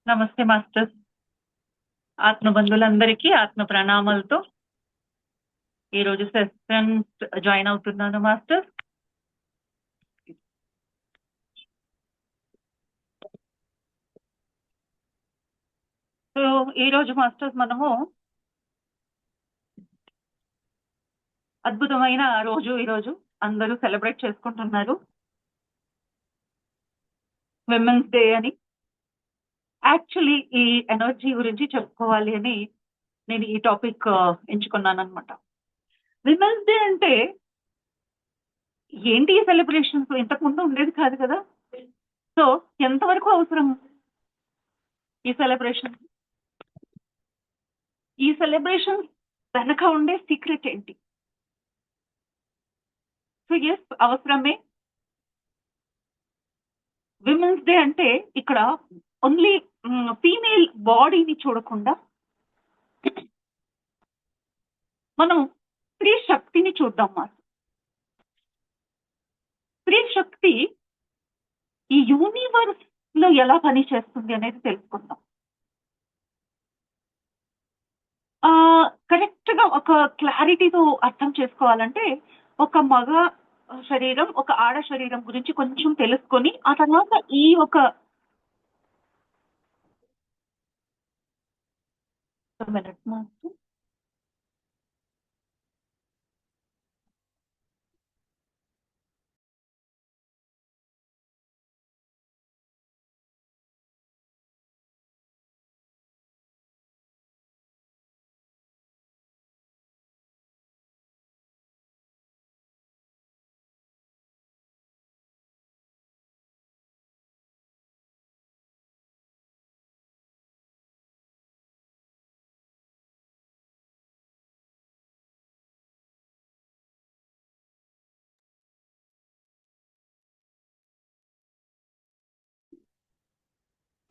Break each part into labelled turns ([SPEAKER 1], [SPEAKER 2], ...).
[SPEAKER 1] నమస్తే మాస్టర్స్. ఆత్మబంధువులందరికీ ఆత్మ ప్రణామాలతో ఈరోజు సెషన్ జాయిన్ అవుతున్నాను మాస్టర్. సో ఈరోజు మాస్టర్స్ మనము అద్భుతమైన రోజు ఈరోజు అందరూ సెలబ్రేట్ చేసుకుంటున్నారు విమెన్స్ డే అని. యాక్చువల్లీ ఈ ఎనర్జీ గురించి చెప్పుకోవాలి అని నేను ఈ టాపిక్ ఎంచుకున్నాను అనమాట. విమెన్స్ డే అంటే ఏంటి ఈ సెలబ్రేషన్స్? ఇంతకు ముందు ఉండేది కాదు కదా. సో ఎంతవరకు అవసరం ఈ సెలబ్రేషన్? ఈ సెలబ్రేషన్ వెనక ఉండే సీక్రెట్ ఏంటి? సో ఎస్, అవసరమే. విమెన్స్ డే అంటే ఇక్కడ ఓన్లీ ఫీమేల్ బాడీని చూడకుండా మనం స్త్రీ శక్తిని చూద్దాం. మా స్త్రీ శక్తి ఈ యూనివర్స్ లో ఎలా పనిచేస్తుంది అనేది తెలుసుకుందాం. కరెక్ట్ గా ఒక క్లారిటీతో అర్థం చేసుకోవాలంటే ఒక మగ శరీరం ఒక ఆడ శరీరం గురించి కొంచెం తెలుసుకొని ఆ తర్వాత ఈ ఒక మినిట్ మాత్రం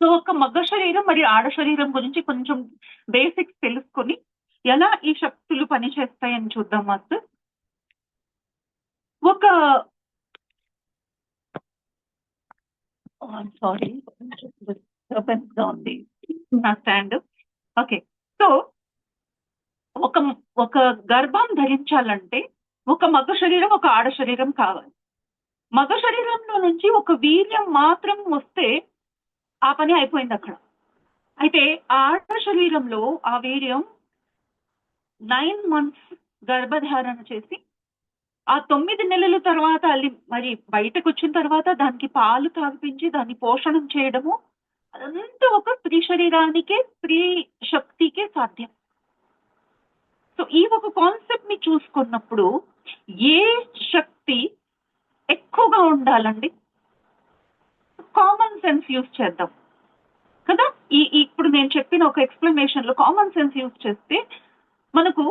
[SPEAKER 1] సో ఒక మగ శరీరం మరియు ఆడ శరీరం గురించి కొంచెం బేసిక్స్ తెలుసుకొని ఎలా ఈ శక్తులు పనిచేస్తాయని చూద్దాం మాస్టర్. ఒక సారీ డిస్టర్బెన్స్ గా ఉంది నా స్టాండ్. ఓకే, సో ఒక ఒక గర్భం ధరించాలంటే ఒక మగ శరీరం ఒక ఆడ శరీరం కావాలి. మగ శరీరంలో నుంచి ఒక వీర్యం మాత్రం వస్తే ఆ పని అయిపోయింది అక్కడ. అయితే ఆడ శరీరంలో ఆ వీర్యం 9 months గర్భధారణ చేసి ఆ 9 నెలల తర్వాత మరి బయటకు వచ్చిన తర్వాత దానికి పాలు తాగిపించి దాన్ని పోషణం చేయడము అదంతా ఒక స్త్రీ శరీరానికే స్త్రీ శక్తికే సాధ్యం. సో ఈ ఒక కాన్సెప్ట్ ని చూసుకున్నప్పుడు ఏ శక్తి ఎక్కువగా ఉండాలండి? కామన్ సెన్స్ యూజ్ చేద్దాం కదా. ఇప్పుడు నేను చెప్పిన ఒక ఎక్స్ప్లెనేషన్ లో కామన్ సెన్స్ యూజ్ చేస్తే మనకు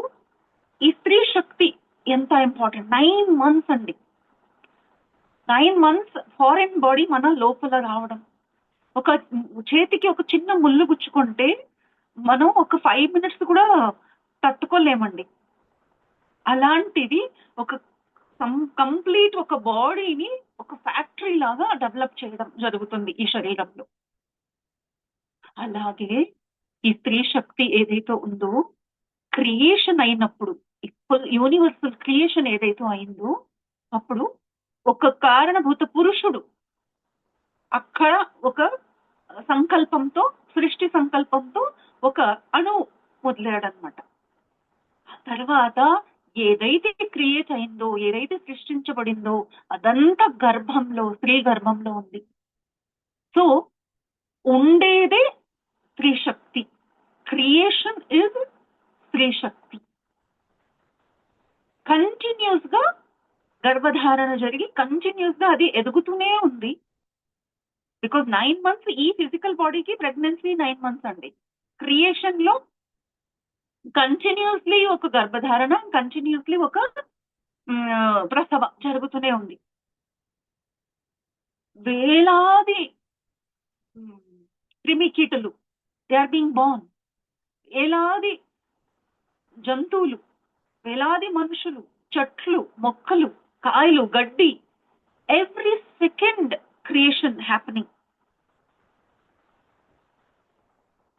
[SPEAKER 1] ఈ స్త్రీ శక్తి ఎంత ఇంపార్టెంట్. 9 months అండి, 9 months ఫారెన్ బాడీ మన లోపల రావడం. ఒక చేతికి ఒక చిన్న ముళ్ళు గుచ్చుకుంటే మనం ఒక 5 minutes కూడా తట్టుకోలేమండి. అలాంటిది ఒక కంప్లీట్ ఒక బాడీని ఒక ఫ్యాక్టరీ లాగా డెవలప్ చేయడం జరుగుతుంది ఈ శరీరంలో. అలాగే ఈ స్త్రీ శక్తి ఏదైతే ఉందో క్రియేషన్ అయినప్పుడు యూనివర్సల్ క్రియేషన్ ఏదైతే అయిందో అప్పుడు ఒక కారణభూత పురుషుడు అక్కడ ఒక సంకల్పంతో సృష్టి సంకల్పంతో ఒక అణు మొదలాడనమాట. ఆ తర్వాత ఏదైతే క్రియేట్ అయిందో ఏదైతే సృష్టించబడిందో అదంతా గర్భంలో స్త్రీ గర్భంలో ఉంది. సో ఉండేదే స్త్రీ శక్తి. క్రియేషన్ ఇస్ స్త్రీ శక్తి. కంటిన్యూస్ గా గర్భధారణ జరిగి కంటిన్యూస్ గా అది ఎదుగుతూనే ఉంది. బికాజ్ 9 months ఈ ఫిజికల్ బాడీకి ప్రెగ్నెన్సీ 9 months అండి. క్రియేషన్ లో కంటిన్యూస్లీ ఒక గర్భధారణ కంటిన్యూస్లీ ఒక ప్రసవ జరుగుతూనే ఉంది. వేలాది క్రిమికీటలు దే ఆర్ బీయింగ్ బోర్న్. వేలాది జంతువులు, వేలాది మనుషులు, చెట్లు, మొక్కలు, కాయలు, గడ్డి, ఎవ్రీ సెకండ్ క్రియేషన్ హ్యాపెనింగ్.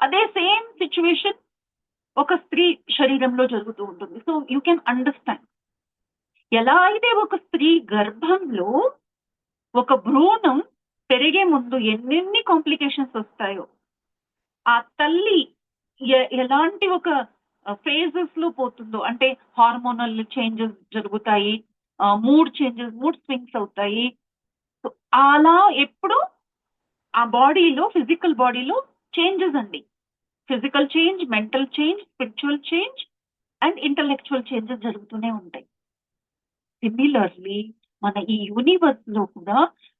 [SPEAKER 1] అదే సేమ్ సిచ్యువేషన్ ఒక స్త్రీ శరీరంలో జరుగుతూ ఉంటుంది. సో యూ కెన్ అండర్స్టాండ్ ఎలా అయితే ఒక స్త్రీ గర్భంలో ఒక భ్రూణం పెరిగే ముందు ఎన్నెన్ని కాంప్లికేషన్స్ వస్తాయో, ఆ తల్లి ఎలాంటి ఒక ఫేజెస్ లో పోతుందో, అంటే హార్మోనల్ చేంజెస్ జరుగుతాయి, మూడ్ చేంజెస్, మూడ్ స్వింగ్స్ అవుతాయి. అలా ఎప్పుడు ఆ బాడీలో, ఫిజికల్ బాడీలో చేంజెస్ అండి. Physical change, mental change, spiritual change and intellectual changes జరుగుతూనే ఉంటాయి. సిమిలర్లీ మన ఈ యూనివర్స్ లో కూడా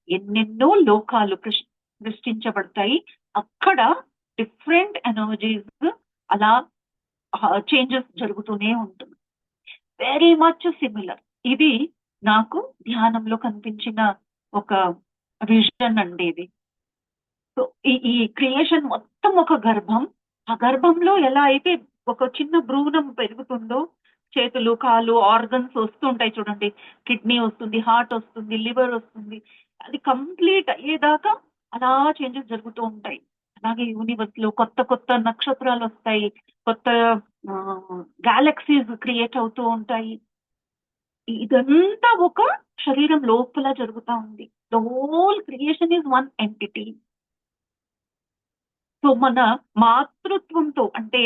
[SPEAKER 1] ఎన్నెన్నో లోకాలు సృష్టించబడతాయి. అక్కడ డిఫరెంట్ ఎనర్జీస్ అలా చేంజెస్ జరుగుతూనే ఉంటుంది. Very much similar. ఇది నాకు ధ్యానంలో కనిపించిన ఒక విజన్ అండి ఇది. సో ఈ క్రియేషన్ మొత్తం ఒక గర్భం, ఆ గర్భంలో ఎలా అయితే ఒక చిన్న భ్రూణం పెరుగుతుందో, చేతులు, కాళ్ళు, ఆర్గన్స్ వస్తుంటాయి చూడండి, కిడ్నీ వస్తుంది, హార్ట్ వస్తుంది, లివర్ వస్తుంది, అది కంప్లీట్ అయ్యేదాకా అలా చేంజెస్ జరుగుతూ ఉంటాయి. అలాగే యూనివర్స్ లో కొత్త కొత్త నక్షత్రాలు వస్తాయి, కొత్త గ్యాలక్సీస్ క్రియేట్ అవుతూ ఉంటాయి. ఇదంతా ఒక శరీరం లోపల జరుగుతూ ఉంది. The whole creation is one entity. So మన మాతృత్వంతో, అంటే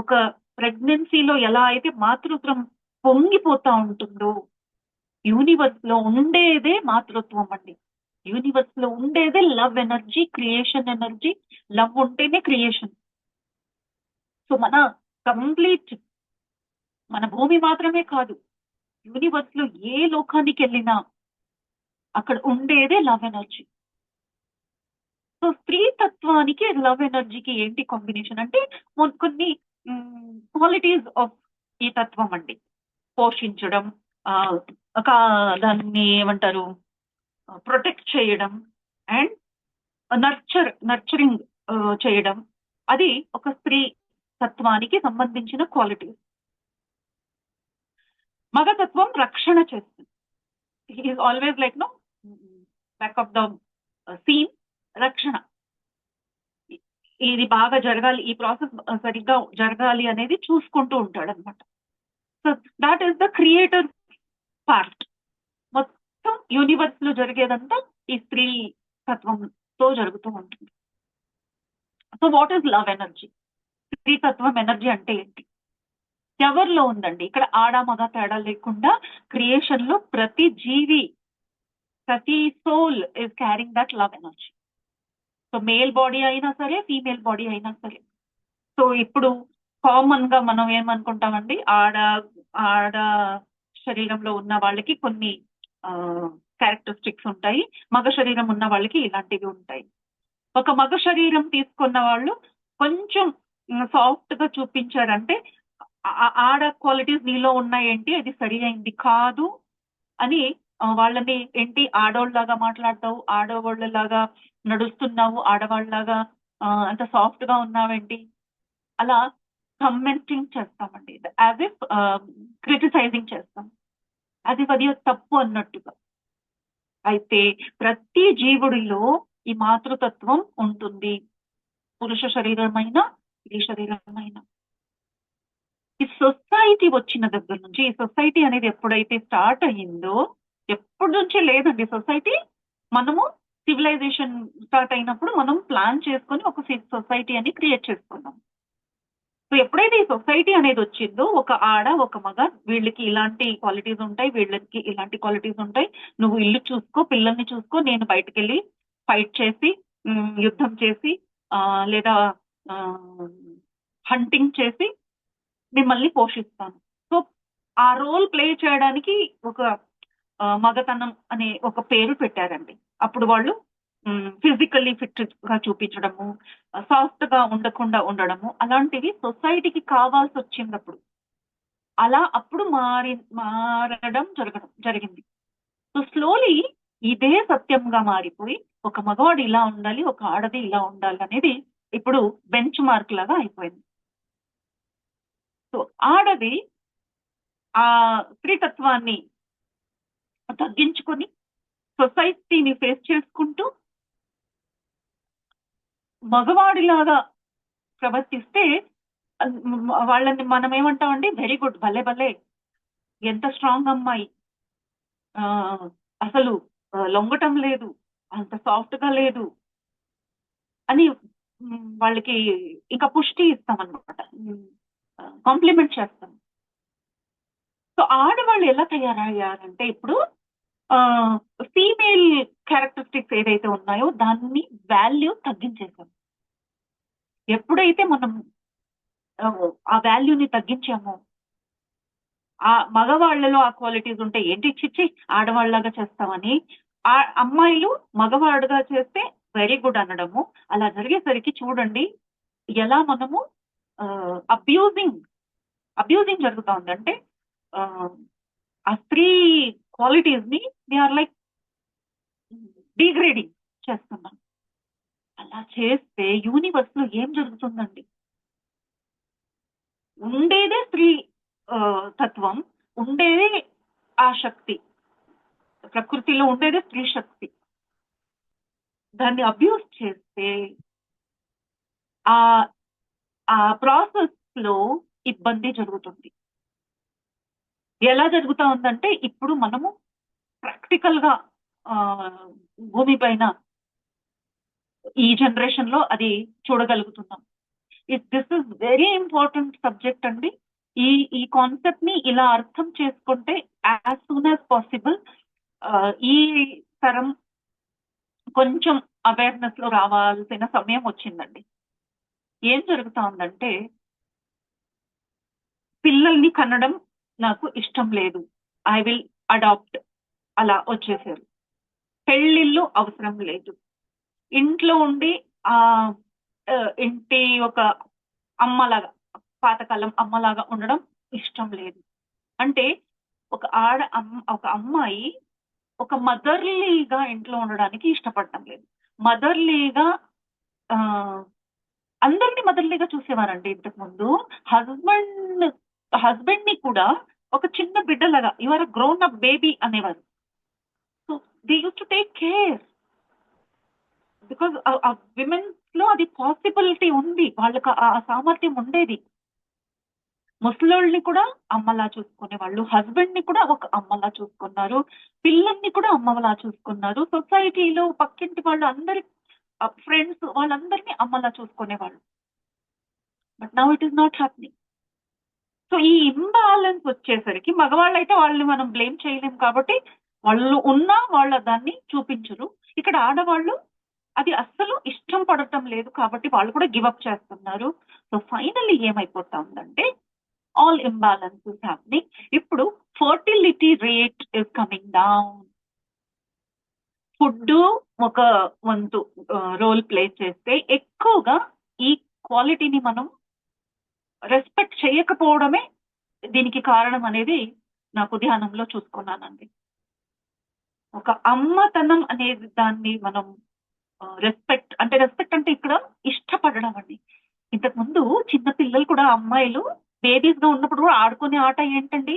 [SPEAKER 1] ఒక ప్రెగ్నెన్సీలో ఎలా అయితే మాతృత్వం పొంగిపోతా ఉంటుందో, యూనివర్స్ లో ఉండేదే మాతృత్వం అండి. యూనివర్స్ లో ఉండేదే love energy, creation energy. Love ఉంటేనే క్రియేషన్. సో మన కంప్లీట్, మన భూమి మాత్రమే కాదు, యూనివర్స్ లో ఏ లోకానికి వెళ్ళినా అక్కడ ఉండేదే లవ్ ఎనర్జీ. సో స్త్రీ తత్వానికి లవ్ ఎనర్జీకి ఏంటి కాంబినేషన్ అంటే, కొన్ని క్వాలిటీస్ ఆఫ్ ఈ తత్వం అండి. పోషించడం, ఒక దాన్ని ఏమంటారు, ప్రొటెక్ట్ చేయడం అండ్ నర్చరింగ్ చేయడం, అది ఒక స్త్రీ తత్వానికి సంబంధించిన క్వాలిటీస్. మగతత్వం రక్షణ చేస్తుంది. Is always like no back of the scene, రక్షణ. ఇది బాగా జరగాలి, ఈ ప్రాసెస్ సరిగ్గా జరగాలి అనేది చూసుకుంటూ ఉంటాడు అనమాట. So that is the creator part. మొత్తం యూనివర్స్ లో జరిగేదంతా ఈ స్త్రీ తత్వంతో జరుగుతూ ఉంటుంది. So what is love energy? స్త్రీ తత్వం ఎనర్జీ అంటే ఏంటి? ఎవరిలో ఉందండి? ఇక్కడ ఆడ మగ తేడా లేకుండా క్రియేషన్ లో ప్రతి జీవి, ప్రతి soul is carrying that love energy. So male body అయినా సరే, ఫీమేల్ బాడీ అయినా సరే. సో ఇప్పుడు కామన్ గా మనం ఏమనుకుంటామండి, ఆడ శరీరంలో ఉన్న వాళ్ళకి కొన్ని క్యారెక్టరిస్టిక్స్ ఉంటాయి, మగ శరీరం ఉన్న వాళ్ళకి ఇలాంటివి ఉంటాయి. ఒక మగ శరీరం తీసుకున్న వాళ్ళు కొంచెం సాఫ్ట్ గా చూపించారంటే, ఆడ క్వాలిటీస్ నీలో ఉన్నాయేంటి, అది సరి అయింది కాదు అని వాళ్ళని ఏంటి ఆడవాళ్ళలాగా మాట్లాడతావు, ఆడవాళ్ళలాగా నడుస్తున్నావు, ఆడవాళ్ళలాగా అంత సాఫ్ట్ గా ఉన్నావేంటి, అలా కమెంటింగ్ చేస్తామండి. యాజ్ ఇఫ్ క్రిటిసైజింగ్ చేస్తాం, అది తప్పు అన్నట్టుగా. అయితే ప్రతి జీవుడిలో ఈ మాతృతత్వం ఉంటుంది, పురుష శరీరమైన స్త్రీ శరీరమైన. ఈ సొసైటీ వచ్చిన దగ్గర నుంచి, ఈ సొసైటీ అనేది ఎప్పుడైతే స్టార్ట్ అయ్యిందో, ఎప్పటి నుంచే లేదండి సొసైటీ. మనము సివిలైజేషన్ స్టార్ట్ అయినప్పుడు మనం ప్లాన్ చేసుకొని ఒక సొసైటీ అని క్రియేట్ చేసుకున్నాం. సో ఎప్పుడైతే ఈ సొసైటీ అనేది వచ్చిందో, ఒక ఆడ ఒక మగ, వీళ్ళకి ఇలాంటి క్వాలిటీస్ ఉంటాయి, వీళ్ళకి ఇలాంటి క్వాలిటీస్ ఉంటాయి, నువ్వు ఇల్లు చూసుకో, పిల్లల్ని చూసుకో, నేను బయటకు వెళ్ళి ఫైట్ చేసి, యుద్ధం చేసి, లేదా హంటింగ్ చేసి మిమ్మల్ని పోషిస్తాను. సో ఆ రోల్ ప్లే చేయడానికి ఒక మగతనం అనే ఒక పేరు పెట్టారండి. అప్పుడు వాళ్ళు ఫిజికల్లీ ఫిట్ గా చూపించడము, సాఫ్ట్ గా ఉండకుండా ఉండడము, అలాంటివి సొసైటీకి కావాల్సి వచ్చినప్పుడు అలా అప్పుడు మారడం జరిగింది. సో స్లోలీ ఇదే సత్యంగా మారిపోయి, ఒక మగవాడు ఇలా ఉండాలి, ఒక ఆడది ఇలా ఉండాలి అనేది ఇప్పుడు బెంచ్ మార్క్ లాగా అయిపోయింది. సో ఆడది ఆ స్త్రీతత్వాన్ని తగ్గించుకొని సొసైటీని ఫేస్ చేసుకుంటూ మగవాడిలాగా ప్రవర్తిస్తే వాళ్ళని మనం ఏమంటామండి, వెరీ గుడ్, భలే భలే, ఎంత స్ట్రాంగ్ అమ్మాయి, అసలు లొంగటం లేదు, అంత సాఫ్ట్ గా లేదు అని వాళ్ళకి ఇంకా పుష్టి ఇస్తాం అనమాట, కాంప్లిమెంట్ చేస్తాం. సో ఆడవాళ్ళు ఎలా తయారయ్యారంటే ఇప్పుడు ఫీమేల్ క్యారెక్టరిస్టిక్స్ ఏదైతే ఉన్నాయో దాన్ని వాల్యూ తగ్గించేసాం. ఎప్పుడైతే మనం ఆ వాల్యూని తగ్గించామో, ఆ మగవాళ్లలో ఆ క్వాలిటీస్ ఉంటే ఏంటి చిచ్చి ఆడవాళ్ళలాగా చేస్తామని ఆ అమ్మాయిలు మగవాడుగా చేస్తే వెరీ గుడ్ అనడము, అలా జరిగేసరికి చూడండి ఎలా మనము అబ్యూజింగ్ జరుగుతా ఉంది. అంటే ఆ స్త్రీ క్వాలిటీస్ ని దే ఆర్ లైక్ డిగ్రేడింగ్ చేస్తున్నాం. అలా చేస్తే యూనివర్స్ లో ఏం జరుగుతుందండి? ఉండేదే స్త్రీ తత్వం, ఉండేదే ఆ శక్తి, ప్రకృతిలో ఉండేదే స్త్రీ శక్తి. దాన్ని అబ్యూస్ చేస్తే ఆ ఆ ప్రాసెస్ లో ఇబ్బంది జరుగుతుంది. ఎలా జరుగుతా ఉందంటే ఇప్పుడు మనము ప్రాక్టికల్ గా భూమి పైన ఈ జనరేషన్ లో అది చూడగలుగుతున్నాం. This is very important subject అండి. ఈ కాన్సెప్ట్ ని ఇలా అర్థం చేసుకుంటే యాజ్ సూన్ యాజ్ పాసిబుల్ ఈ తరం కొంచెం అవేర్నెస్ లో రావాల్సిన సమయం వచ్చిందండి. ఏం జరుగుతా ఉందంటే పిల్లల్ని కనడం నాకు ఇష్టం లేదు, ఐ విల్ అడాప్ట్, అలా వచ్చేసారు. పెళ్ళిళ్ళు అవసరం లేదు, ఇంట్లో ఉండి ఆ ఇంటి ఒక అమ్మలాగా, పాతకాలం అమ్మలాగా ఉండడం ఇష్టం లేదు. అంటే ఒక అమ్మాయి ఒక మదర్లీగా ఇంట్లో ఉండడానికి ఇష్టపడటం లేదు. మదర్లీగా అందరినీ మదర్లీగా చూసేవారండి ఇంతకు ముందు. హస్బెండ్ ని కూడా ఒక చిన్న బిడ్డలాగా, యువర్ గ్రోన్ అప్ బేబీ అనేవారు. So they use to take care, because ఆ విమెన్స్ లో అది పాసిబిలిటీ ఉంది, వాళ్ళకి ఆ సామర్థ్యం ఉండేది. ముసలోళ్ళని కూడా అమ్మలా చూసుకునే వాళ్ళు, హస్బెండ్ ని కూడా ఒక అమ్మలా చూసుకున్నారు, పిల్లల్ని కూడా అమ్మలా చూసుకున్నారు, సొసైటీలో పక్కింటి వాళ్ళు అందరి ఫ్రెండ్స్ వాళ్ళందరినీ అమ్మలా చూసుకునేవాళ్ళు. But now it is not happening. So ఈ ఇంబ్యాలెన్స్ వచ్చేసరికి మగవాళ్ళు అయితే వాళ్ళని మనం బ్లేమ్ చేయలేం, కాబట్టి వాళ్ళు ఉన్నా వాళ్ళ దాన్ని చూపించరు. ఇక్కడ ఆడవాళ్ళు అది అస్సలు ఇష్టం పడటం లేదు, కాబట్టి వాళ్ళు కూడా గివప్ చేస్తున్నారు. సో ఫైనల్లీ ఏమైపోతా ఉందంటే ఆల్ ఇంబ్యాలెన్సెస్ హ్యాపెనింగ్. ఇప్పుడు fertility rate is coming down. Food ఒక వంతు రోల్ ప్లే చేస్తే ఎక్కువగా ఈ క్వాలిటీని మనం రెస్పెక్ట్ చేయకపోవడమే దీనికి కారణం అనేది నాకు ధ్యానంలో చూసుకున్నానండి. ఒక అమ్మతనం అనేది దాన్ని మనం రెస్పెక్ట్ అంటే ఇక్కడ ఇష్టపడడం అండి. ఇంతకు ముందు చిన్న పిల్లలు కూడా, అమ్మాయిలు బేబీస్ గా ఉన్నప్పుడు కూడా ఆడుకునే ఆట ఏంటండి?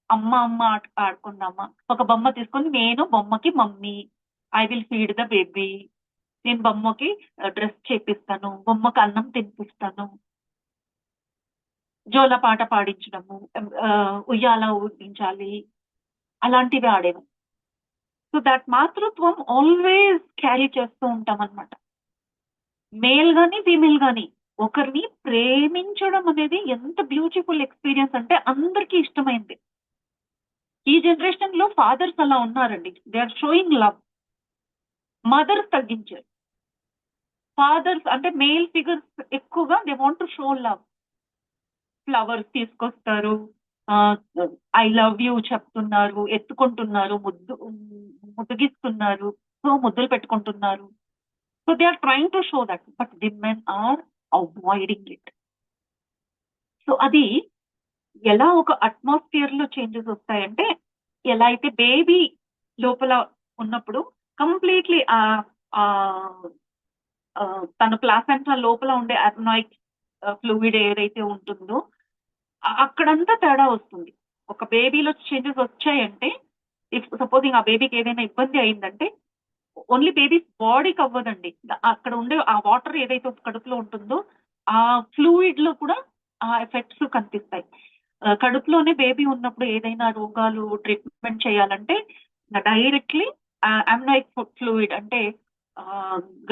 [SPEAKER 1] అమ్మ అమ్మ ఆట ఆడుకుందామా, ఒక బొమ్మ తీసుకొని నేను బొమ్మకి mummy, I will feed the baby, నేను బొమ్మకి డ్రెస్ చేపిస్తాను, బొమ్మకి అన్నం తినిపిస్తాను, జోల పాట పాడించడము, ఉయ్యాల ఊదించాలి, అలాంటివి ఆడేవి. సో దట్ మాతృత్వం ఆల్వేస్ క్యారీ చేస్తూ ఉంటాం అనమాట. మేల్ గాని ఫీమేల్ గాని ఒకరిని ప్రేమించడం అనేది ఎంత బ్యూటిఫుల్ ఎక్స్పీరియన్స్ అంటే అందరికీ ఇష్టమైంది. ఈ జనరేషన్ లో ఫాదర్స్ అలా ఉన్నారండి, they are showing love. Mothers తగ్గించారు, ఫాదర్స్ అంటే మేల్ ఫిగర్స్ ఎక్కువగా they want to show love. Flowers తీసుకొస్తారు, ఐ లవ్ యూ చెప్తున్నారు, ఎత్తుకుంటున్నారు, ముద్దుగిస్తున్నారు, సో ముద్దులు పెట్టుకుంటున్నారు. So they are trying to show that, but the men are avoiding it. So అది ఎలా ఒక అట్మాస్ఫియర్ లో చేంజెస్ వస్తాయంటే, ఎలా అయితే బేబీ లోపల ఉన్నప్పుడు కంప్లీట్లీ తన ప్లాసెంటా లోపల ఉండే అర్నాయిక్ ఫ్లూయిడ్ ఏదైతే ఉంటుందో అక్కడంతా తేడా వస్తుంది. ఒక బేబీలో చేంజెస్ వచ్చాయంటే, ఇఫ్ సపోజింగ్ ఆ బేబీకి ఏదైనా ఇబ్బంది అయిందంటే ఓన్లీ బేబీ బాడీకి అవ్వదండి, అక్కడ ఉండే ఆ వాటర్ ఏదైతే కడుపులో ఉంటుందో ఆ ఫ్లూయిడ్ లో కూడా ఆ ఎఫెక్ట్స్ కనిపిస్తాయి. కడుపులోనే బేబీ ఉన్నప్పుడు ఏదైనా రోగాలు ట్రీట్మెంట్ చేయాలంటే డైరెక్ట్లీ అమ్నోయిక్ ఫ్లూయిడ్ అంటే ఆ,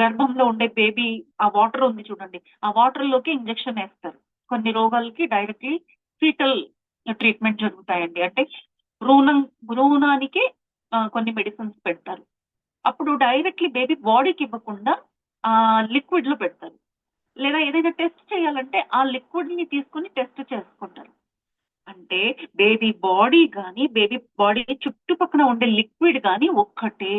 [SPEAKER 1] గర్భంలో ఉండే బేబీ ఆ వాటర్ ఉంది చూడండి, ఆ వాటర్ లోకి ఇంజెక్షన్ వేస్తారు. కొన్ని రోగాలకి డైరెక్ట్లీ ఫీటల్ ట్రీట్మెంట్ జరుగుతాయండి. అంటే భ్రూణానికి కొన్ని మెడిసిన్స్ పెడతారు. అప్పుడు డైరెక్ట్లీ బేబీ బాడీకి ఇవ్వకుండా ఆ లిక్విడ్ లో పెడతారు. లేదా ఏదైనా టెస్ట్ చేయాలంటే ఆ లిక్విడ్ ని తీసుకుని టెస్ట్ చేసుకుంటారు. అంటే బేబీ బాడీ కానీ బేబీ బాడీ చుట్టుపక్కల ఉండే లిక్విడ్ కానీ ఒక్కటే.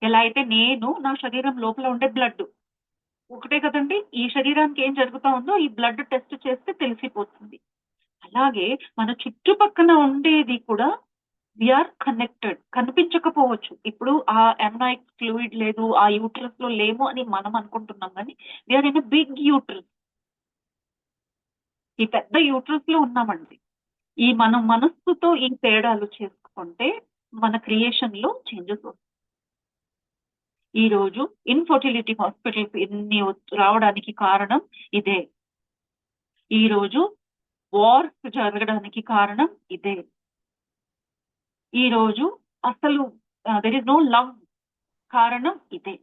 [SPEAKER 1] ఎలా అయితే నేను నా శరీరం లోపల ఉండే బ్లడ్ ఒకటే కదండి, ఈ శరీరానికి ఏం జరుగుతా ఉందో ఈ బ్లడ్ టెస్ట్ చేస్తే తెలిసిపోతుంది. అలాగే మన చుట్టుపక్కల ఉండేది కూడా వీఆర్ కనెక్టెడ్. కనిపించకపోవచ్చు, ఇప్పుడు ఆ ఎంనాయిక్ ఫ్లూయిడ్ లేదు, ఆ యూట్రస్ లో లేము అని మనం అనుకుంటున్నాం, కానీ వీఆర్ ఇన్ బిగ్ యూట్రస్. ఈ పెద్ద యూట్రస్ లో ఉన్నామండి. ఈ మనం మనస్సుతో ఈ తేడాలు చేసుకుంటే మన క్రియేషన్ లో చేంజెస్ వస్తాయి. ఈ రోజు ఇన్ఫర్టిలిటీ హాస్పిటల్స్ ఎన్ని రావడానికి కారణం ఇదే. ఈ రోజు వార్స్ జరగడానికి కారణం ఇదే. ఈ రోజు అసలు దెర్ ఇస్ నో లవ్ కారణం ఇదే.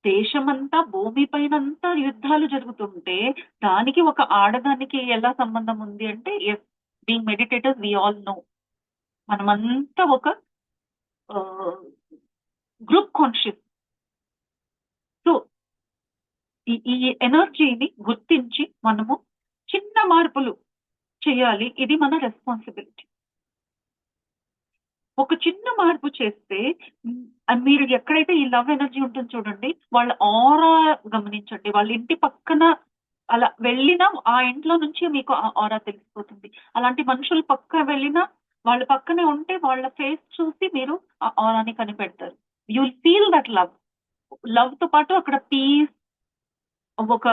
[SPEAKER 1] దేశమంతా భూమి పైనంతా యుద్ధాలు జరుగుతుంటే దానికి ఒక ఆడదానికి ఎలా సంబంధం ఉంది అంటే, yes, being meditators we all know మనమంతా ఒక గ్రూప్ కాన్షియస్. సో ఈ ఎనర్జీని గుర్తించి మనము చిన్న మార్పులు చేయాలి. ఇది మన రెస్పాన్సిబిలిటీ. ఒక చిన్న మార్పు చేస్తే మీరు ఎక్కడైతే ఈ లవ్ ఎనర్జీ ఉంటుంది చూడండి, వాళ్ళ ఆరా గమనించండి. వాళ్ళ ఇంటి పక్కన అలా వెళ్ళినా ఆ ఇంట్లో నుంచి మీకు ఆ ఆరా తెలిసిపోతుంది. అలాంటి మనుషులు పక్క వెళ్ళినా వాళ్ళ పక్కనే ఉంటే వాళ్ళ ఫేస్ చూసి మీరు ఆ ఆరాని కనిపెడతారు. You will feel that love. Love తో పాటు అక్కడ పీస్, ఒక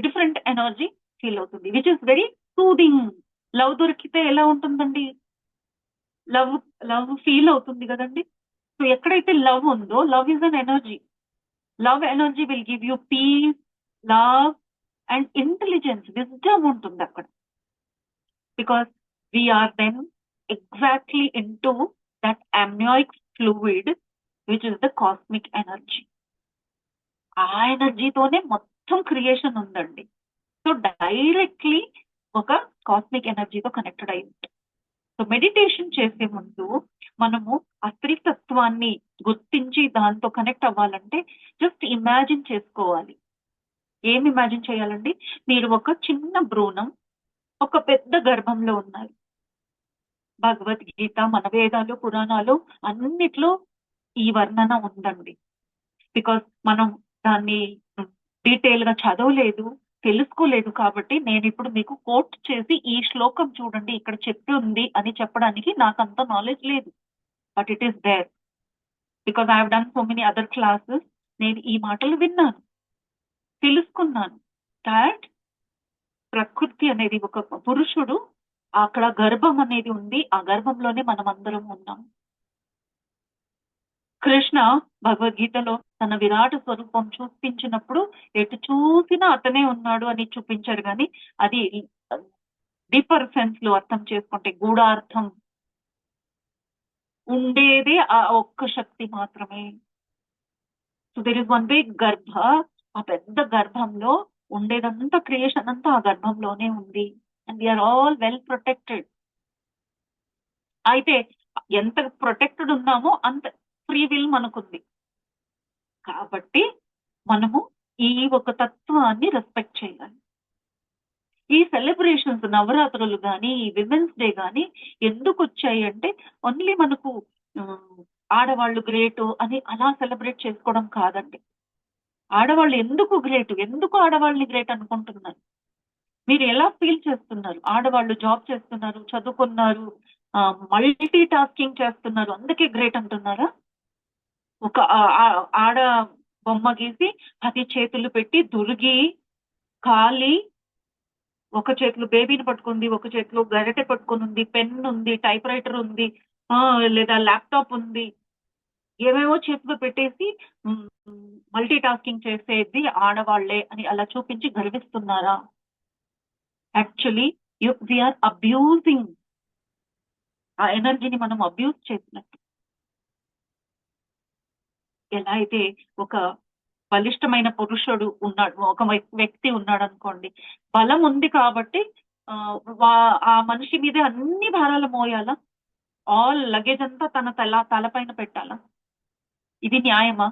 [SPEAKER 1] డిఫరెంట్ ఎనర్జీ ఫీల్ అవుతుంది, which is very soothing. Love దొరికితే ఎలా ఉంటుందండి? లవ్ లవ్ ఫీల్ అవుతుంది కదండి. సో ఎక్కడైతే లవ్ ఉందో, love is an energy. Love energy will give you peace, love and intelligence, wisdom ఉంటుంది అక్కడ. Because we are then exactly into that amniotic fluid which is the cosmic energy. ఆ ఎనర్జీతోనే మొత్తం creation ఉందండి. So directly ఒక cosmic ఎనర్జీతో connected అయి ఉంటుంది. సో మెడిటేషన్ చేసే ముందు మనము ఆ స్త్రీతత్వాన్ని గుర్తించి దాంతో కనెక్ట్ అవ్వాలంటే జస్ట్ ఇమాజిన్ చేసుకోవాలి. ఏం ఇమాజిన్ చేయాలండి? మీరు ఒక చిన్న భ్రూణం ఒక పెద్ద గర్భంలో ఉన్నారు. భగవద్గీత, మన వేదాలు, పురాణాలు అన్నిట్లో ఈ వర్ణన ఉందండి. బికాస్ మనం దాన్ని డీటెయిల్ గా చదవలేదు, తెలుసుకోలేదు. కాబట్టి నేను ఇప్పుడు మీకు కోట్ చేసి ఈ శ్లోకం చూడండి ఇక్కడ చెప్పి ఉంది అని చెప్పడానికి నాకు అంత నాలెడ్జ్ లేదు. But it is there because I have done so many other classes. నేను ఈ మాటలు విన్నాను, తెలుసుకున్నాను. దాట్ ప్రకృతి అనేది ఒక పురుషుడు, అక్కడ గర్భం అనేది ఉంది, ఆ గర్భంలోనే మనం అందరం ఉన్నాం. కృష్ణ భగవద్గీతలో తన విరాట స్వరూపం చూపించినప్పుడు ఎటు చూసినా అతనే ఉన్నాడు అని చూపించారు, కానీ అది డీపర్ సెన్స్ లో అర్థం చేసుకుంటే గూఢార్థం ఉండేదే ఆ ఒక్క శక్తి మాత్రమే. So there is one big గర్భ. ఆ పెద్ద గర్భంలో ఉండేదంతా క్రియేషన్ అంతా ఆ గర్భంలోనే ఉంది. And we are all well protected. అయితే ఎంత ప్రొటెక్టెడ్ ఉన్నామో అంత ఫ్రీ విల్ మనకుంది. కాబట్టి మనము ఈ ఒక తత్వాన్ని రెస్పెక్ట్ చేయాలి. ఈ సెలబ్రేషన్స్, నవరాత్రులు కానీ ఈ విమెన్స్ డే కానీ ఎందుకు వచ్చాయి అంటే, ఓన్లీ మనకు ఆడవాళ్ళు గ్రేటు అని అలా సెలబ్రేట్ చేసుకోవడం కాదండి. ఆడవాళ్ళు ఎందుకు గ్రేటు, ఎందుకు ఆడవాళ్ళని గ్రేట్ అనుకుంటున్నారు? మీరు ఎలా ఫీల్ చేస్తున్నారు? ఆడవాళ్ళు జాబ్ చేస్తున్నారు, చదువుకున్నారు, మల్టీ టాస్కింగ్ చేస్తున్నారు, అందుకే గ్రేట్ అంటున్నారా? ఒక ఆడ బొమ్మ గీసి 10 చేతులు పెట్టి దురిగి కాలి, ఒక చేతిలో బేబీని పట్టుకుంది, ఒక చేతిలో గరిటె పట్టుకుని ఉంది, పెన్ ఉంది, టైప్ రైటర్ ఉంది, లేదా ల్యాప్టాప్ ఉంది. ఏమేమో చేతిలో పెట్టేసి మల్టీ టాస్కింగ్ చేసేది ఆడవాళ్లే అని అలా చూపించి గర్విస్తున్నారా? యాక్చువల్లీ వీఆర్ అబ్యూజింగ్ ఆ ఎనర్జీని మనం అబ్యూజ్ చేసినట్టు. ఎలా అయితే ఒక బలిష్టమైన పురుషుడు ఉన్నాడు, ఒక వ్యక్తి ఉన్నాడు అనుకోండి, బలం ఉంది కాబట్టి ఆ మనిషి మీదే అన్ని భారాలు మోయాలా? ఆల్ లగేజ్ అంతా తన తలపైన పెట్టాలా? ఇది న్యాయమా?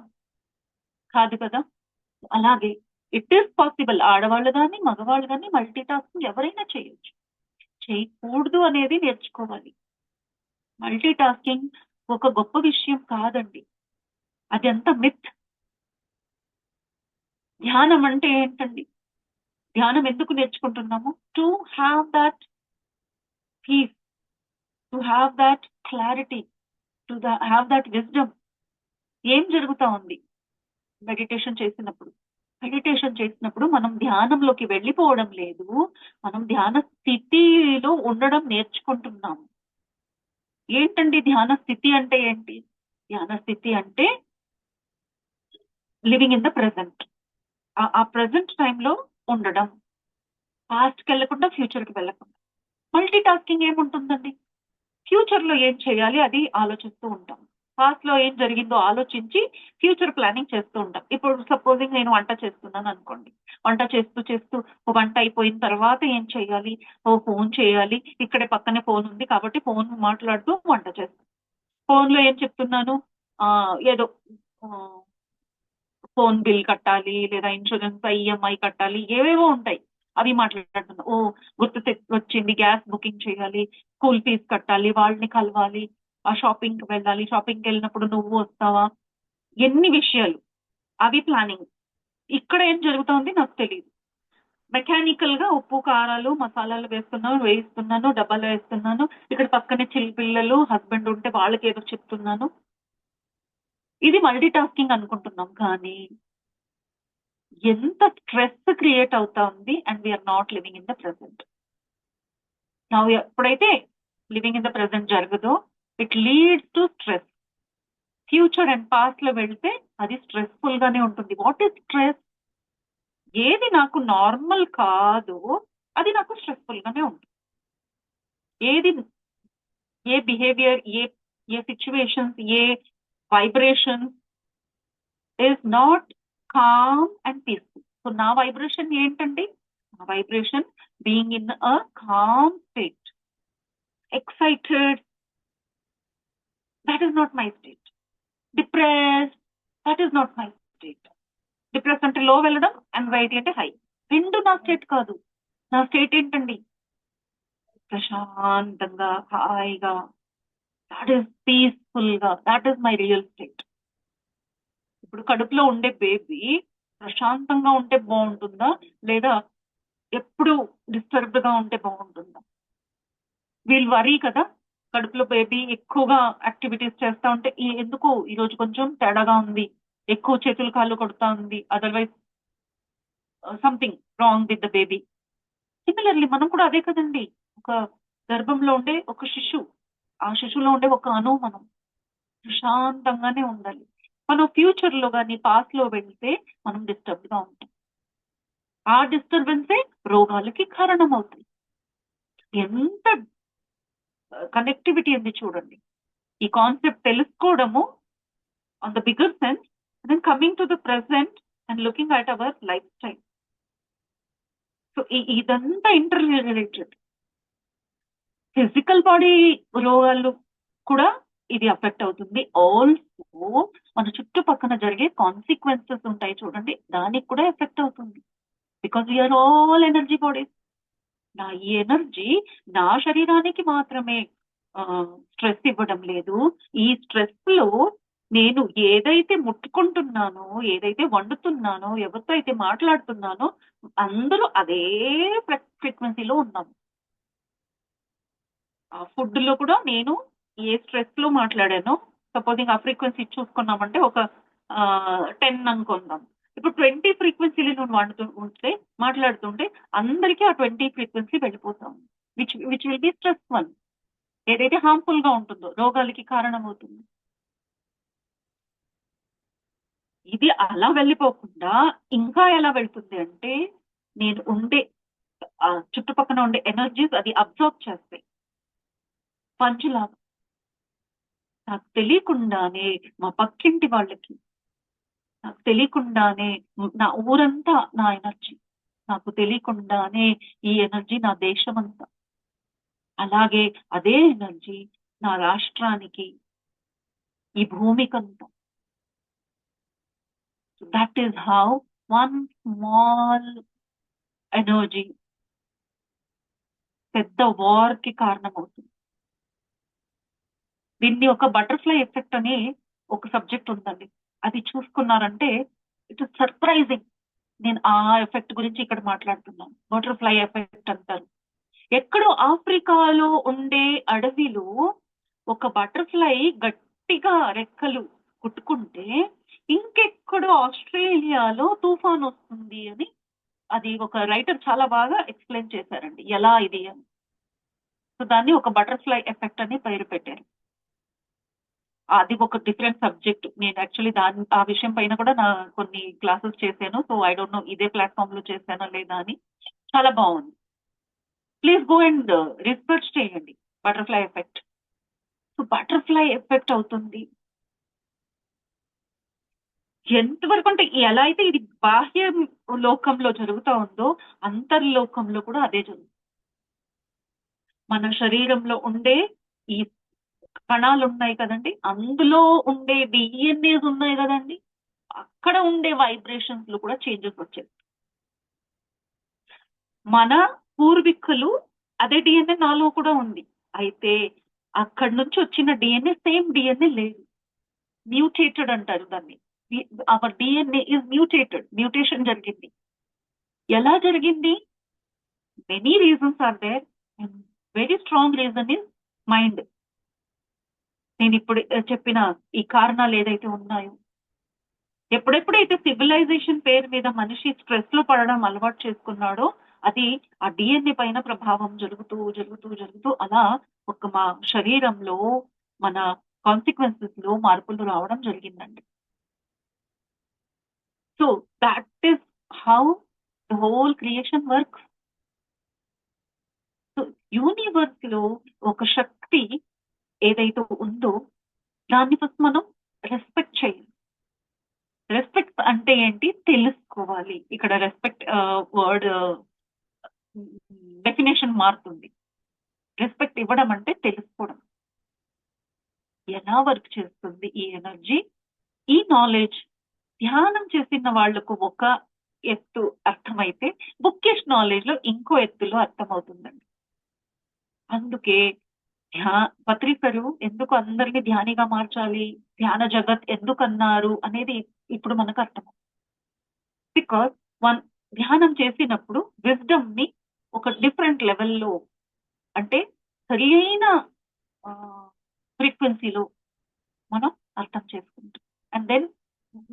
[SPEAKER 1] కాదు కదా. అలాగే ఇట్ ఈస్ పాసిబుల్, ఆడవాళ్ళు కానీ మగవాళ్ళు కానీ మల్టీ టాస్కింగ్ ఎవరైనా చేయొచ్చు. చేయకూడదు అనేది నేర్చుకోవాలి. మల్టీ టాస్కింగ్ ఒక గొప్ప విషయం కాదండి, అది అంత మిత్. ధ్యానం అంటే ఏంటండి? ధ్యానం ఎందుకు నేర్చుకుంటున్నాము? To have that peace, to have that clarity, to have that wisdom. ఏం జరుగుతా ఉంది మెడిటేషన్ చేసినప్పుడు? మెడిటేషన్ చేసినప్పుడు మనం ధ్యానంలోకి వెళ్ళిపోవడం లేదు, మనం ధ్యాన స్థితిలో ఉండడం నేర్చుకుంటున్నాము. ఏంటండి ధ్యాన స్థితి అంటే ఏంటి? ధ్యాన స్థితి అంటే లివింగ్ ఇన్ ద ప్రెసెంట్. ఆ ప్రెసెంట్ టైంలో ఉండడం, పాస్ట్కి వెళ్ళకుండా ఫ్యూచర్కి వెళ్ళకుండా. మల్టీ టాస్కింగ్ ఏముంటుందండి? ఫ్యూచర్ లో ఏం చేయాలి అది ఆలోచిస్తూ ఉంటాం, పాస్ట్ లో ఏం జరిగిందో ఆలోచించి ఫ్యూచర్ ప్లానింగ్ చేస్తూ ఉంటాం. ఇప్పుడు సపోజింగ్ నేను వంట చేస్తున్నాను అనుకోండి, వంట చేస్తూ చేస్తూ వంట అయిపోయిన తర్వాత ఏం చేయాలి? ఫోన్ చేయాలి, ఇక్కడే పక్కనే ఫోన్ ఉంది కాబట్టి ఫోన్ మాట్లాడుతూ వంట చేస్తాను. ఫోన్ లో ఏం చెప్తున్నాను? ఏదో ఫోన్ బిల్ కట్టాలి, లేదా ఇన్సూరెన్స్ ఈఎంఐ కట్టాలి, ఏవేవో ఉంటాయి అవి మాట్లాడుతున్నా. గుర్తు వచ్చింది, గ్యాస్ బుకింగ్ చేయాలి, స్కూల్ ఫీజు కట్టాలి, వాళ్ళని కలవాలి, ఆ షాపింగ్కి వెళ్ళాలి, షాపింగ్కి వెళ్ళినప్పుడు నువ్వు వస్తావా, ఎన్ని విషయాలు అవి ప్లానింగ్. ఇక్కడ ఏం జరుగుతోంది నాకు తెలియదు. మెకానికల్ గా ఉప్పు కారాలు మసాలాలు వేయిస్తున్నాను, డబ్బాలో వేస్తున్నాను, ఇక్కడ పక్కనే పిల్లలు హస్బెండ్ ఉంటే వాళ్ళకి ఏదో చెప్తున్నాను. ఇది మల్టీ టాస్కింగ్ అనుకుంటున్నాం, కానీ ఎంత స్ట్రెస్ క్రియేట్ అవుతా ఉంది, and we are not living in the present. నా ఎప్పుడైతే లివింగ్ ఇన్ ద ప్రెసెంట్ జరగదో it leads to stress. Future and past లో వెళ్తే అది స్ట్రెస్ఫుల్ గానే ఉంటుంది. What is stress? ఏది నాకు నార్మల్ కాదు అది నాకు స్ట్రెస్ఫుల్ గానే ఉంటుంది. ఏది, ఏ బిహేవియర్, ఏ సిచ్యువేషన్స్, ఏ vibrations is not calm and peaceful. So నా వైబ్రేషన్ ఏంటండి? నా vibration being in a calm state, excited, that is not my state. Depressed, that is not my state. Depress అంటే లో వెళ్ళడం, యాంగ్జైటీ అంటే హై. రెండు నా స్టేట్ కాదు. నా స్టేట్ ఏంటండి? ప్రశాంతంగా, హాయిగా, దాట్ ఈస్ పీస్ఫుల్ గా, that is my real state. ఇప్పుడు కడుపులో ఉండే బేబీ ప్రశాంతంగా ఉంటే బాగుంటుందా, లేదా ఎప్పుడు డిస్టర్బ్డ్ గా ఉంటే బాగుంటుందా? వీళ్ళు వరీ కదా, కడుపులో బేబీ ఎక్కువగా యాక్టివిటీస్ చేస్తా ఉంటే ఎందుకు ఈరోజు కొంచెం తేడాగా ఉంది, ఎక్కువ చేతులు కాళ్ళు కొడుతా ఉంది, otherwise something wrong with the baby. Similarly మనం కూడా అదే కదండి. ఒక గర్భంలో ఉండే ఒక శిశువు, ఆ శిశువులో ఉండే ఒక అణువు మనం ప్రశాంతంగానే ఉండాలి. మనం ఫ్యూచర్ లో కానీ పాస్ట్ లో వెళ్తే మనం డిస్టర్బ్ గా ఉంటాం. ఆ డిస్టర్బెన్సే రోగాలకి కారణం అవుతాయి. ఎంత కనెక్టివిటీ ఉంది చూడండి. ఈ కాన్సెప్ట్ తెలుసుకోవడము on the bigger sense, then coming to the present and looking at our life style. So ఇదంతా ఇంటర్ రిలేటెడ్. ఫిజికల్ బాడీ రోగాలు కూడా ఇది అఫెక్ట్ అవుతుంది. ఆల్సో మన చుట్టుపక్కన జరిగే కాన్సిక్వెన్సెస్ ఉంటాయి చూడండి, దానికి కూడా ఎఫెక్ట్ అవుతుంది. Because we are all energy bodies. నా ఈ ఎనర్జీ నా శరీరానికి మాత్రమే స్ట్రెస్ ఇవ్వడం లేదు. ఈ స్ట్రెస్ లో నేను ఏదైతే ముట్టుకుంటున్నానో, ఏదైతే వండుతున్నానో, ఎవరితో అయితే మాట్లాడుతున్నానో అందరూ అదే ఫ్రీక్వెన్సీలో ఉన్నాము. ఆ ఫుడ్ లో కూడా నేను ఏ స్ట్రెస్ లో మాట్లాడానో, సపోజింగ్ ఆ ఫ్రీక్వెన్సీ చూసుకున్నామంటే ఒక 10 అనుకుందాం. ఇప్పుడు 20 ఫ్రీక్వెన్సీలు నువ్వు మాట్లాడుతుంటే అందరికీ ఆ 20 ఫ్రీక్వెన్సీ వెళ్ళిపోతాం, which will be stress one. ఏదైతే హార్మ్ఫుల్ గా ఉంటుందో రోగాలకి కారణం అవుతుంది. ఇది అలా వెళ్ళిపోకుండా ఇంకా ఎలా వెళ్తుంది అంటే, నేను ఉండే చుట్టుపక్కన ఉండే ఎనర్జీస్ అది అబ్జర్వ్ చేస్తాయి. పంచులాగా నాకు తెలియకుండానే మా పక్కింటి వాళ్ళకి, నాకు తెలియకుండానే నా ఊరంతా నా ఎనర్జీ, నాకు తెలియకుండానే ఈ ఎనర్జీ నా దేశమంతా, అలాగే అదే ఎనర్జీ నా రాష్ట్రానికి, ఈ భూమికంతా. That is how one small energy పెద్ద వార్ కి కారణమవుతుంది. దీన్ని ఒక బటర్ఫ్లై ఎఫెక్ట్ అని ఒక సబ్జెక్ట్ ఉందండి, అది చూసుకున్నారంటే ఇట్ ఇస్ సర్ప్రైజింగ్. నేను ఆ ఎఫెక్ట్ గురించి ఇక్కడ మాట్లాడుతున్నాను. బటర్ఫ్లై ఎఫెక్ట్ అంటారు. ఎక్కడో ఆఫ్రికాలో ఉండే అడవిలో ఒక బటర్ఫ్లై గట్టిగా రెక్కలు కుట్టుకుంటే, ఇంకెక్కడో ఆస్ట్రేలియాలో తుఫాన్ వస్తుంది అని అది ఒక రైటర్ చాలా బాగా ఎక్స్ప్లెయిన్ చేశారండి, ఎలా ఇది అని. సో దాన్ని ఒక బటర్ఫ్లై ఎఫెక్ట్ అని పేరు పెట్టారు. అది ఒక డిఫరెంట్ సబ్జెక్ట్. నేను యాక్చువల్లీ ఆ విషయం పైన కూడా నా కొన్ని క్లాసెస్ చేశాను. సో ఐ డోంట్ నో ఇదే ప్లాట్ఫామ్ లో చేశానా లేదా అని. చాలా బాగుంది. ప్లీజ్ గో అండ్ రీసెర్చ్ చేయండి butterfly effect. So butterfly effect అవుతుంది ఎంతవరకు అంటే, ఎలా అయితే ఇది బాహ్య లోకంలో జరుగుతూ ఉందో అంతర్లోకంలో కూడా అదే జరుగుతుంది. మన శరీరంలో ఉండే ఈ కణాలు ఉన్నాయి కదండి, అందులో ఉండే డిఎన్ఏస్ ఉన్నాయి కదండి, అక్కడ ఉండే వైబ్రేషన్స్ లో కూడా చేంజెస్ వచ్చాయి. మన పూర్వీకులు అదే డిఎన్ఏ నాలో కూడా ఉంది, అయితే అక్కడి నుంచి వచ్చిన డిఎన్ఏ సేమ్ డిఎన్ఏ లేదు, మ్యూటేటెడ్ అంటారు దాన్ని. Our DNA is mutated, mutation జరిగింది. ఎలా జరిగింది? Many reasons are there, and very strong reason is mind. నేను ఇప్పుడు చెప్పిన ఈ కారణాలు ఏదైతే ఉన్నాయో, ఎప్పుడెప్పుడైతే సివిలైజేషన్ పేరు మీద మనిషి స్ట్రెస్ లో పడడం అలవాటు చేసుకున్నాడో, అది ఆ డిఎన్ఏ పైన ప్రభావం జరుగుతూ జరుగుతూ జరుగుతూ అలా ఒక మా శరీరంలో మన కాన్సిక్వెన్సెస్ లో మార్పులు రావడం జరిగిందండి. So that is how the whole creation works. So universe లో ఒక శక్తి ఏదైతే ఉందో దాన్ని ఫస్ట్ మనం రెస్పెక్ట్ చేయాలి. రెస్పెక్ట్ అంటే ఏంటి తెలుసుకోవాలి. ఇక్కడ రెస్పెక్ట్ వర్డ్ డెఫినేషన్ మారుతుంది. రెస్పెక్ట్ ఇవ్వడం అంటే తెలుసుకోవడం, ఎలా వర్క్ చేస్తుంది ఈ ఎనర్జీ, ఈ నాలెడ్జ్. ధ్యానం చేసిన వాళ్లకు ఒక ఎత్తు అర్థమైతే బుక్కిష్ నాలెడ్జ్ లో ఇంకో ఎత్తులో అర్థమవుతుందండి. అందుకే పత్రికలు ఎందుకు అందరినీ ధ్యానిగా మార్చాలి, ధ్యాన జగత్ ఎందుకు అన్నారు అనేది ఇప్పుడు మనకు అర్థం. బికాస్ వన్ ధ్యానం చేసినప్పుడు విజ్డమ్ ని ఒక డిఫరెంట్ లెవెల్లో, అంటే సరి అయిన ఫ్రీక్వెన్సీలో మనం అర్థం చేసుకుంటాం, అండ్ దెన్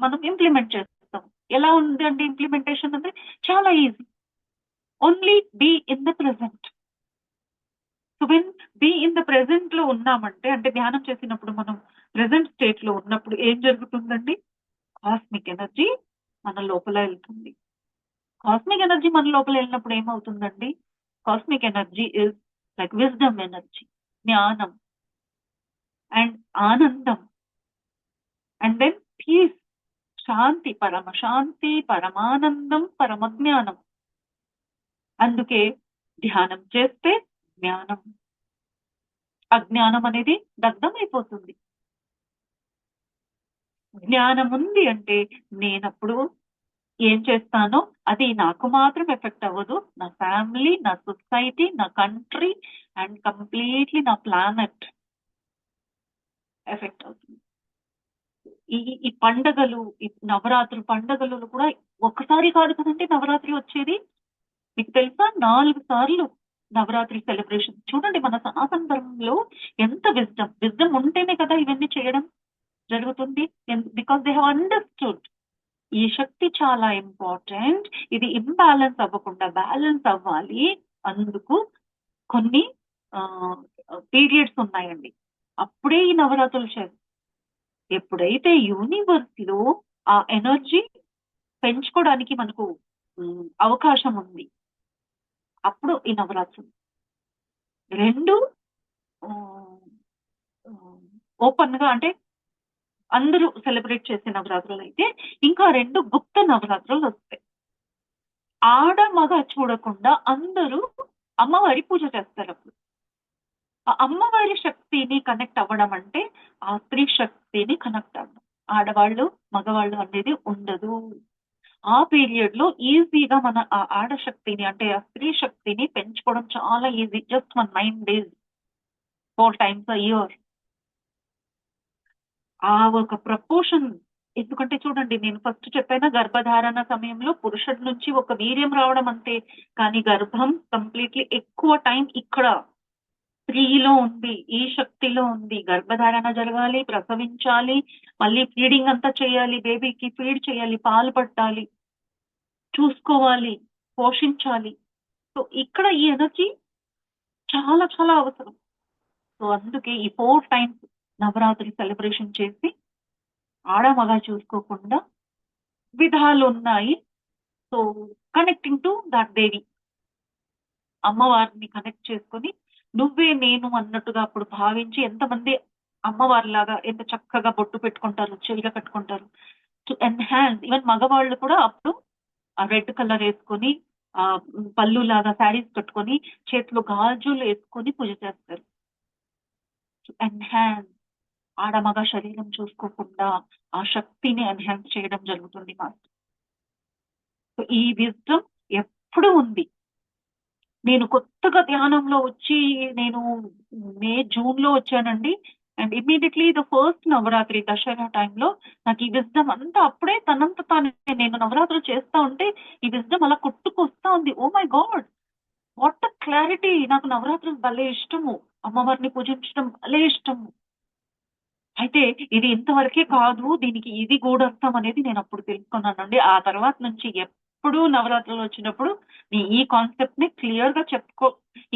[SPEAKER 1] మనం ఇంప్లిమెంట్ చేస్తాం. ఎలా ఉందండి ఇంప్లిమెంటేషన్ అంటే? చాలా easy. Only be in the present. So when be in the present లో ఉన్నామంటే, అంటే ధ్యానం చేసినప్పుడు మనం ప్రెసెంట్ స్టేట్ లో ఉన్నప్పుడు ఏం జరుగుతుందండి? కాస్మిక్ ఎనర్జీ మన లోపల వెళ్తుంది. కాస్మిక్ ఎనర్జీ మన లోపల వెళ్ళినప్పుడు ఏమవుతుందండి? Cosmic energy is like wisdom energy, జ్ఞానం అండ్ ఆనందం, అండ్ దెన్ పీస్, శాంతి, పరమ శాంతి, పరమానందం, పరమజ్ఞానం. అందుకే ధ్యానం చేస్తే జ్ఞానం, అజ్ఞానం అనేది దగ్ధం అయిపోతుంది. జ్ఞానం ఉంది అంటే నేనప్పుడు ఏం చేస్తానో అది నాకు మాత్రం ఎఫెక్ట్ అవ్వదు, నా ఫ్యామిలీ, నా సొసైటీ, నా కంట్రీ అండ్ కంప్లీట్లీ నా ప్లానెట్ ఎఫెక్ట్ అవుతుంది. ఈ పండగలు, ఈ నవరాత్రి పండగలు కూడా ఒక్కసారి కాదు కదండి నవరాత్రి వచ్చేది. మీకు తెలుసా 4 సార్లు నవరాత్రి సెలబ్రేషన్. చూడండి మన సనాతన ధర్మంలో ఎంత విజ్డమ్ ఉంటేనే కదా ఇవన్నీ చేయడం జరుగుతుంది. బికాస్ దే హ్యావ్ అండర్స్టూడ్ ఈ శక్తి చాలా ఇంపార్టెంట్, ఇది ఇంబ్యాలెన్స్ అవ్వకుండా బ్యాలెన్స్ అవ్వాలి. అందుకు కొన్ని పీరియడ్స్ ఉన్నాయండి, అప్పుడే ఈ నవరాత్రులు చేస్తారు. ఎప్పుడైతే యూనివర్స్ లో ఆ ఎనర్జీ పెంచుకోవడానికి మనకు అవకాశం ఉంది. అప్పుడు ఈ నవరాత్రులు రెండు ఓపెన్ గా అంటే అందరూ సెలబ్రేట్ చేసే నవరాత్రులు అయితే, ఇంకా రెండు గుప్త నవరాత్రులు వస్తాయి. ఆడ మగ చూడకుండా అందరూ అమ్మవారి పూజ చేస్తారు. అప్పుడు ఆ అమ్మవారి శక్తిని కనెక్ట్ అవ్వడం అంటే ఆ స్త్రీ శక్తిని కనెక్ట్ అవ్వడం. ఆడవాళ్ళు మగవాళ్ళు అనేది ఉండదు. ఆ పీరియడ్ లో ఈజీగా మన ఆ ఆడశక్తిని అంటే ఆ స్త్రీ శక్తిని పెంచుకోవడం చాలా easy. Just 9 days 4 times a year. ఆ ఒక ప్రపోర్షన్. ఎందుకంటే చూడండి, నేను ఫస్ట్ చెప్పాను గర్భధారణ సమయంలో పురుషుడి నుంచి ఒక వీర్యం రావడం అంతే, కానీ గర్భం కంప్లీట్లీ ఎక్కువ టైం ఇక్కడ స్త్రీలో ఉంది, ఈ శక్తిలో ఉంది. గర్భధారణ జరగాలి, ప్రసవించాలి, మళ్ళీ ఫీడింగ్ అంతా చేయాలి, బేబీకి ఫీడ్ చేయాలి, పాలు పట్టాలి, చూసుకోవాలి, పోషించాలి. సో ఇక్కడ ఈ ఎనర్జీ చాలా చాలా అవసరం. సో అందుకే ఈ 4 times నవరాత్రి సెలబ్రేషన్ చేసి ఆడ మగ చూసుకోకుండా విధాలు ఉన్నాయి. సో కనెక్టింగ్ టు దట్ దేవి, అమ్మవారిని కనెక్ట్ చేసుకొని నువ్వే నేను అన్నట్టుగా అప్పుడు భావించి, ఎంతమంది అమ్మవారిలాగా ఎంత చక్కగా బొట్టు పెట్టుకుంటారు, చెవిగా కట్టుకుంటారు. టు ఎన్హాన్స్, ఈవెన్ మగవాళ్ళు కూడా అప్పుడు ఆ రెడ్ కలర్ వేసుకొని ఆ పళ్ళు లాగా శారీస్ కట్టుకొని చేతిలో గాజులు వేసుకొని పూజ చేస్తారు. టు ఎన్హాన్స్, ఆడ మగ శరీరం చూసుకోకుండా ఆ శక్తిని ఎన్హాన్స్ చేయడం జరుగుతుంది మాస్టర్. సో ఈ విజ్డమ్ ఎప్పుడు ఉంది. నేను కొత్తగా ధ్యానంలో వచ్చి నేను జూన్ లో వచ్చానండి. And immediately the first Navratri Dussehra టైంలో నాకు ఈ విజ్డమ్ అంతా అప్పుడే తనంత తాను, నేను నవరాత్రులు చేస్తా ఉంటే ఈ విజ్డమ్ అలా కొట్టుకొస్తా ఉంది. Oh my god, what clarity! నాకు నవరాత్రులు భలే ఇష్టము, అమ్మవారిని పూజించడం భలే ఇష్టము. అయితే ఇది ఇంతవరకే కాదు, దీనికి ఇది గూఢర్థం అనేది నేను అప్పుడు తెలుసుకున్నానండి. ఆ తర్వాత నుంచి ఎప్పుడు నవరాత్రులు వచ్చినప్పుడు ఈ కాన్సెప్ట్ ని క్లియర్ గా చెప్పుకో,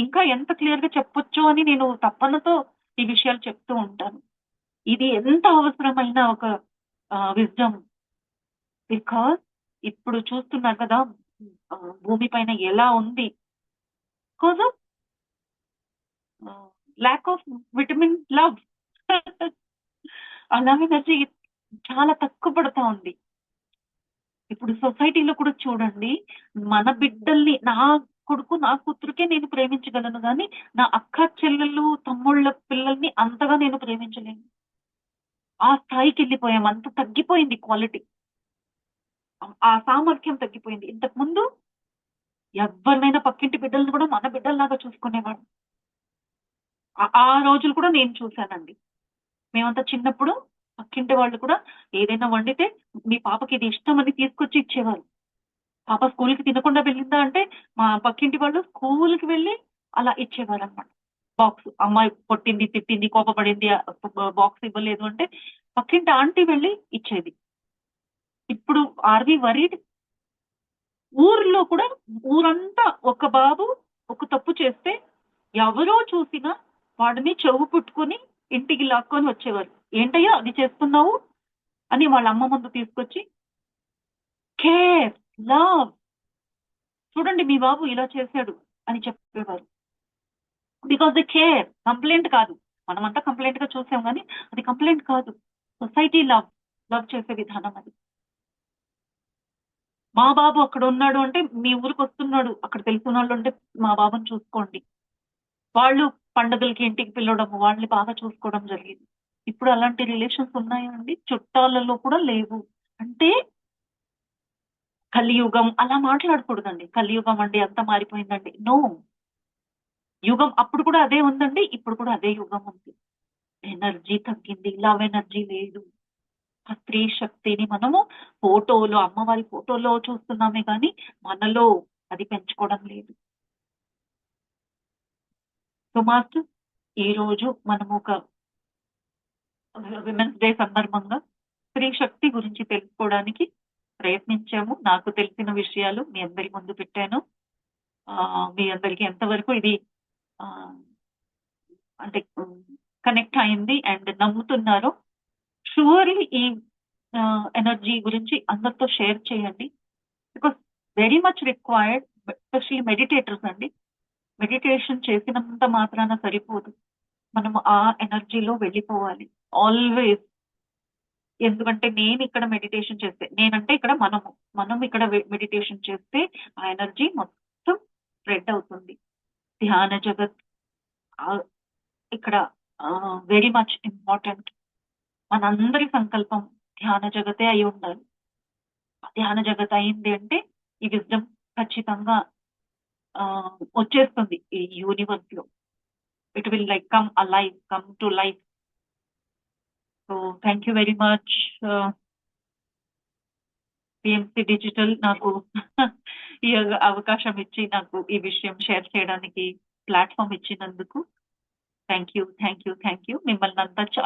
[SPEAKER 1] ఇంకా ఎంత క్లియర్ గా చెప్పొచ్చు అని నేను తప్పనతో ఈ విషయాలు చెప్తూ ఉంటాను. ఇది ఎంత అవసరమైన ఒక విజ్డమ్. బికాస్ ఇప్పుడు చూస్తున్నారు కదా భూమి పైన ఎలా ఉంది, because of lack of vitamin love. అలాగే ఎనర్జీ చాలా తక్కువ పడతా ఉంది. ఇప్పుడు సొసైటీలో కూడా చూడండి, మన బిడ్డల్ని, నా కొడుకు నా కూతురుకే నేను ప్రేమించగలను, కానీ నా అక్క చెల్లెళ్ళు తమ్ముళ్ళ పిల్లల్ని అంతగా నేను ప్రేమించలేను. ఆ స్థాయికి వెళ్ళిపోయాం, అంత తగ్గిపోయింది క్వాలిటీ, ఆ సామర్థ్యం తగ్గిపోయింది. ఇంతకు ముందు ఎవరినైనా పక్కింటి బిడ్డలను కూడా మన బిడ్డల్లాగా చూసుకునేవాడు. ఆ రోజులు కూడా నేను చూశానండి. మేమంతా చిన్నప్పుడు పక్కింటి వాళ్ళు కూడా ఏదైనా వండితే మీ పాపకి ఇది ఇష్టం అని తీసుకొచ్చి ఇచ్చేవారు. పాప స్కూల్కి తినకుండా వెళ్ళిందా అంటే మా పక్కింటి వాళ్ళు స్కూల్కి వెళ్ళి అలా ఇచ్చేవారు అనమాట. బాక్స్, అమ్మాయి కొట్టింది, తిట్టింది, కోపపడింది, బాక్స్ ఇవ్వలేదు అంటే పక్కింటి ఆంటీ వెళ్ళి ఇచ్చేది. ఇప్పుడు ఆర్వి వరీడ్, ఊర్లో కూడా ఊరంతా ఒక బాబు ఒక తప్పు చేస్తే ఎవరో చూసినా వాడిని చెవు పుట్టుకొని ఇంటికి లాక్కొని వచ్చేవారు. ఏంటయ్యా అది చేస్తున్నావు అని వాళ్ళ అమ్మ ముందు తీసుకొచ్చి కేర్, లవ్, చూడండి మీ బాబు ఇలా చేశాడు అని చెప్పేవారు. Because they care. కంప్లైంట్ కాదు, మనమంతా కంప్లైంట్ గా చూసాం, కానీ అది కంప్లైంట్ కాదు. సొసైటీ లవ్, లవ్ చేసే విధానం అది. మా బాబు అక్కడ ఉన్నాడు అంటే మీ ఊరికి వస్తున్నాడు, అక్కడ తెలిసిన వాళ్ళు ఉంటే మా బాబుని చూసుకోండి. వాళ్ళు పండుగలకి ఇంటికి పిలవడం, వాళ్ళని బాగా చూసుకోవడం జరిగింది. ఇప్పుడు అలాంటి రిలేషన్స్ ఉన్నాయా అండి? చుట్టాలలో కూడా లేవు. అంటే కలియుగం అలా మాట్లాడకూడదండి. కలియుగం అండి అంత మారిపోయిందండి, నో. యుగం అప్పుడు కూడా అదే ఉందండి, ఇప్పుడు కూడా అదే యుగం ఉంది. ఎనర్జీ తగ్గింది, లవ్ ఎనర్జీ లేదు. ఆ స్త్రీ శక్తిని మనము ఫోటోలో, అమ్మవారి ఫోటోలో చూస్తున్నామే కానీ మనలో అది పెంచుకోవడం లేదు. సో మాస్టర్, ఈ రోజు మనము ఒక విమెన్స్ డే సందర్భంగా స్త్రీ శక్తి గురించి తెలుసుకోవడానికి ప్రయత్నించాము. నాకు తెలిసిన విషయాలు మీ అందరి ముందు పెట్టాను. మీ అందరికి ఎంతవరకు ఇది అంటే కనెక్ట్ అయింది అండ్ నమ్ముతున్నారు, షూర్లీ ఈ ఎనర్జీ గురించి అందరితో షేర్ చేయండి. Because very much required, especially meditators అండి. మెడిటేషన్ చేసినంత మాత్రాన సరిపోదు, మనం ఆ ఎనర్జీలో వెళ్ళిపోవాలి ఆల్వేస్. ఎందుకంటే నేను ఇక్కడ మెడిటేషన్ చేస్తే, నేనంటే ఇక్కడ మనం ఇక్కడ మెడిటేషన్ చేస్తే ఆ ఎనర్జీ మొత్తం స్ప్రెడ్ అవుతుంది. ధ్యాన జగత్ ఇక్కడ వెరీ మచ్ ఇంపార్టెంట్. మనందరి సంకల్పం ధ్యాన జగతే అయి ఉండాలి. ధ్యాన జగత్ అయింది అంటే ఈ విజ్డమ్ ఖచ్చితంగా వచ్చేస్తుంది ఈ యూనివర్స్ లో. It will like come to life. So thank you very much PMC digital, నాకు ఈ అవకాశం ఇచ్చి నాకు ఈ విషయం షేర్ చేయడానికి ప్లాట్ఫామ్ ఇచ్చినందుకు థ్యాంక్ యూ. మిమ్మల్ని అంతా